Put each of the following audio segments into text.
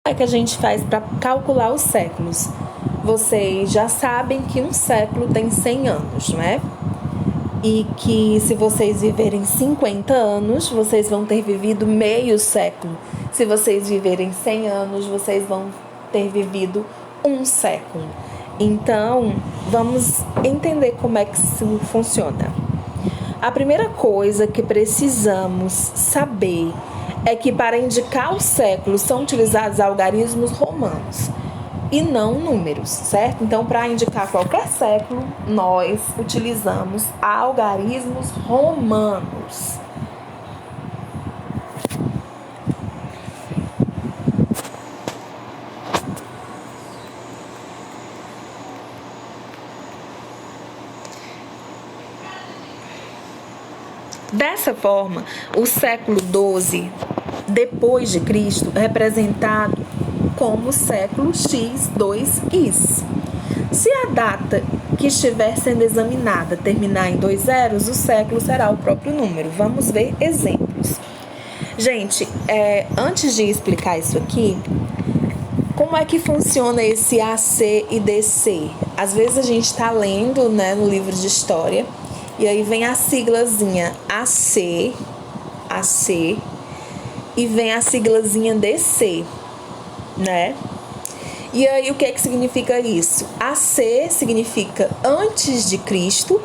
é que a gente faz para calcular os séculos? Vocês já sabem que um século tem 100 anos, não é? E que se vocês viverem 50 anos, vocês vão ter vivido meio século. Se vocês viverem 100 anos, vocês vão ter vivido um século. Então, vamos entender como é que isso funciona. A primeira coisa que precisamos saber é que para indicar os séculos são utilizados algarismos romanos e não números, certo? Então, para indicar qualquer século, nós utilizamos algarismos romanos. Dessa forma, o século XII depois de Cristo é representado como século X2is. Se a data que estiver sendo examinada terminar em 2 zeros, o século será o próprio número. Vamos ver exemplos. Gente, antes de explicar isso aqui, como é que funciona esse AC e DC? Às vezes a gente está lendo, né, no livro de história, e aí vem a siglazinha AC, e vem a siglazinha DC, né? E aí o que é que significa isso? AC significa antes de Cristo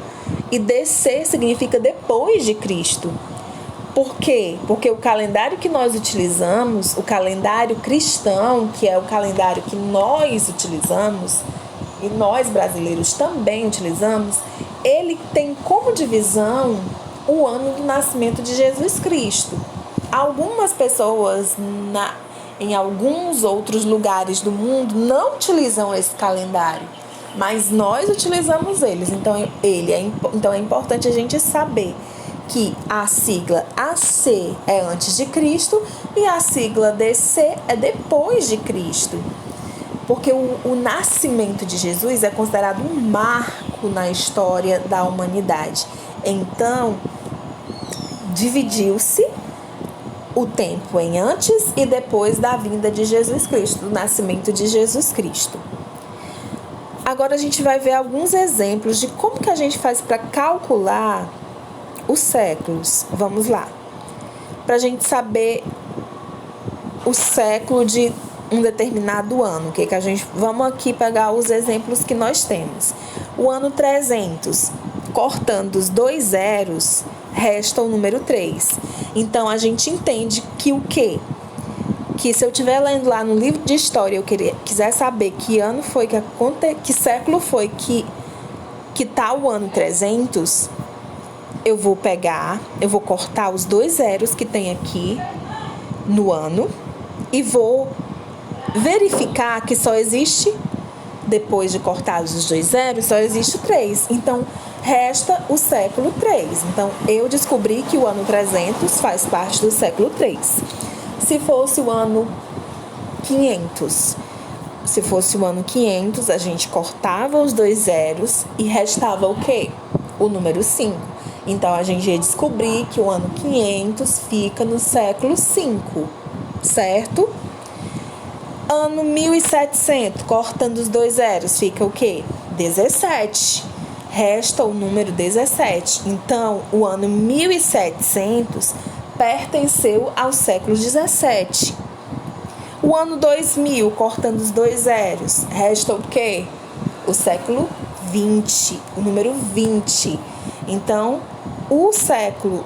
e DC significa depois de Cristo. Por quê? Porque o calendário que nós utilizamos, o calendário cristão, que é o calendário que nós utilizamos, e nós brasileiros também utilizamos, ele tem como divisão o ano do nascimento de Jesus Cristo. Algumas pessoas em alguns outros lugares do mundo não utilizam esse calendário, mas nós utilizamos eles. Então é importante a gente saber que a sigla AC é antes de Cristo e a sigla DC é depois de Cristo. Porque o nascimento de Jesus é considerado um marco na história da humanidade. Então, dividiu-se o tempo em antes e depois da vinda de Jesus Cristo, do nascimento de Jesus Cristo. Agora a gente vai ver alguns exemplos de como que a gente faz para calcular os séculos. Vamos lá. Para a gente saber o século de um determinado ano. Vamos aqui pegar os exemplos que nós temos. O ano 300, cortando os 2 zeros, resta o número 3. Então, a gente entende que o quê? Que se eu estiver lendo lá no livro de história, quiser saber que ano foi, que século foi que tá o ano 300, eu vou cortar os 2 zeros que tem aqui no ano e vou verificar que só existe, depois de cortados os 2 zeros, só existe o 3. Então, resta o século 3. Então, eu descobri que o ano 300 faz parte do século 3. Se fosse o ano 500, a gente cortava os 2 zeros e restava o quê? O número 5. Então, a gente ia descobrir que o ano 500 fica no século 5, certo? Ano 1700, cortando os 2 zeros, fica o quê? 17. Resta o número 17. Então, o ano 1700 pertenceu ao século 17. O ano 2000, cortando os 2 zeros, resta o quê? O século 20, o número 20. Então, o século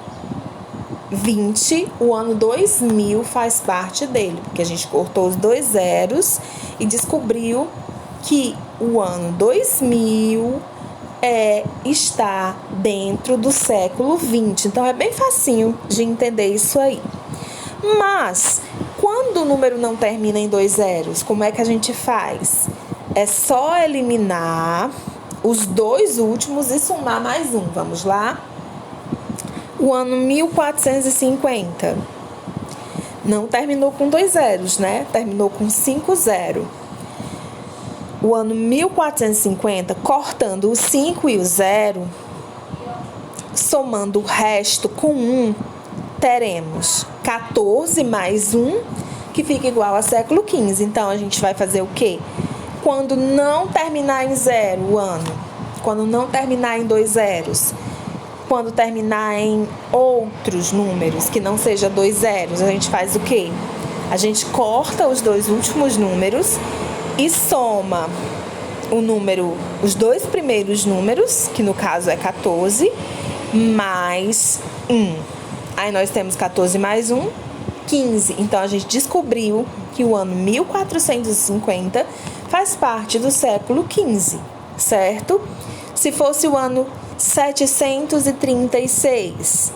20, o ano 2000 faz parte dele, porque a gente cortou os 2 zeros e descobriu que o ano 2000 está dentro do século 20. Então, é bem facinho de entender isso aí. Mas, quando o número não termina em 2 zeros, como é que a gente faz? É só eliminar os 2 últimos e somar mais um. Vamos lá? O ano 1450 não terminou com 2 zeros, né? Terminou com 5 zeros. O ano 1450, cortando o 5 e o 0, somando o resto com 1, teremos 14 mais 1, que fica igual a século XV. Então, a gente vai fazer o quê? Quando não terminar em 0 o ano, quando não terminar em 2 zeros, quando terminar em outros números que não seja 2 zeros, a gente faz o quê? A gente corta os 2 últimos números e soma o número, os 2 primeiros números, que no caso é 14, mais 1. Aí nós temos 14 mais 1, 15. Então, a gente descobriu que o ano 1450 faz parte do século XV, certo? Se fosse o ano 736,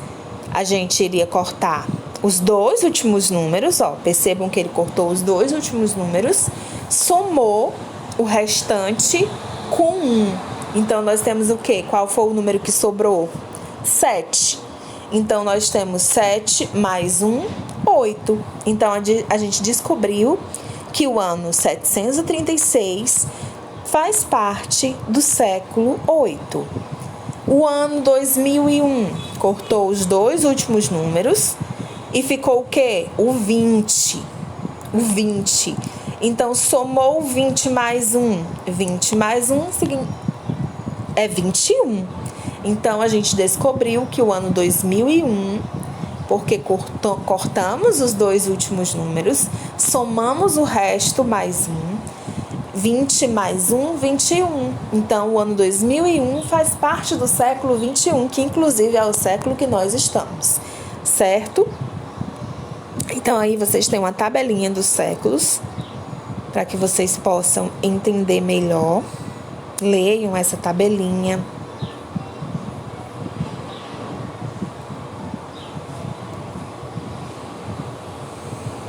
a gente iria cortar os 2 últimos números, ó. Percebam que ele cortou os 2 últimos números, somou o restante com 1. Então, nós temos o quê? Qual foi o número que sobrou? 7. Então, nós temos 7 mais 1, 8. Então, a gente descobriu que o ano 736 faz parte do século 8. O ano 2001 cortou os 2 últimos números e ficou o quê? O 20. O 20. Então, somou 20 mais 1. 20 mais 1 é 21. Então, a gente descobriu que o ano 2001, porque cortamos os 2 últimos números, somamos o resto mais 1, 20 mais 1, 21. Então, o ano 2001 faz parte do século 21, que inclusive é o século que nós estamos, certo? Então, aí vocês têm uma tabelinha dos séculos, para que vocês possam entender melhor. Leiam essa tabelinha.